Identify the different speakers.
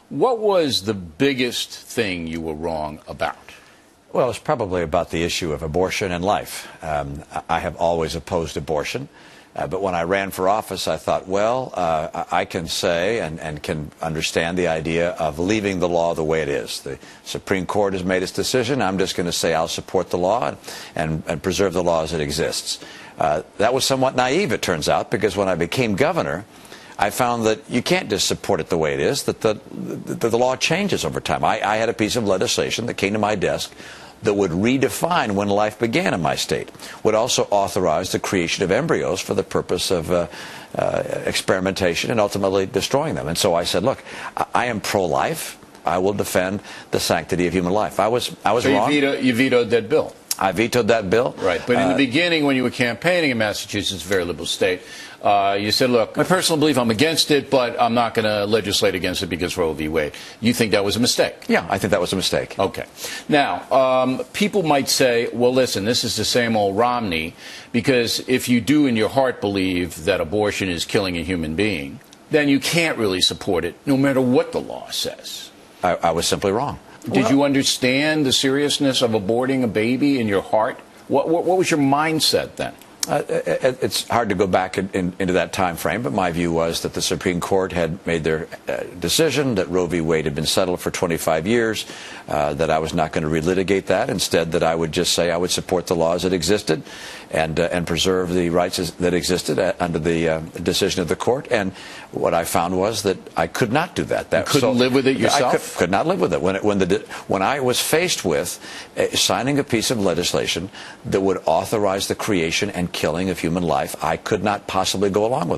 Speaker 1: What was the biggest thing you were wrong about?
Speaker 2: Well, it's probably about the issue of abortion and life. I have always opposed abortion, but when I ran for office, I thought, well, I can say and can understand the idea of leaving the law the way it is. The Supreme Court has made its decision. I'm just going to say I'll support the law and preserve the law as it exists. That was somewhat naive, it turns out, because when I became governor, I found that you can't just support it the way it is, that the law changes over time. I had a piece of legislation that came to my desk that would redefine when life began in my state, would also authorize the creation of embryos for the purpose of experimentation and ultimately destroying them. And so I said, look, I am pro-life. I will defend the sanctity of human life. I was wrong.
Speaker 1: You vetoed that bill.
Speaker 2: I vetoed that bill.
Speaker 1: Right. But in the beginning, when you were campaigning in Massachusetts, a very liberal state, you said, look, my personal belief, I'm against it, but I'm not going to legislate against it because Roe v. Wade. You think that was a mistake?
Speaker 2: Yeah, I think that was a mistake.
Speaker 1: Okay. Now, people might say, well, listen, this is the same old Romney, because if you do in your heart believe that abortion is killing a human being, then you can't really support it, no matter what the law says.
Speaker 2: I was simply wrong.
Speaker 1: Did you understand the seriousness of aborting a baby in your heart? What was your mindset then?
Speaker 2: It's hard to go back into that time frame, but my view was that the Supreme Court had made their decision, that Roe v. Wade had been settled for 25 years, that I was not going to relitigate that. Instead, that I would just say I would support the laws that existed and preserve the rights that existed under the decision of the court. And what I found was that I could not do that.
Speaker 1: You couldn't live with it yourself?
Speaker 2: I could not live with it. When I was faced with signing a piece of legislation that would authorize the creation and killing of human life, I could not possibly go along with it.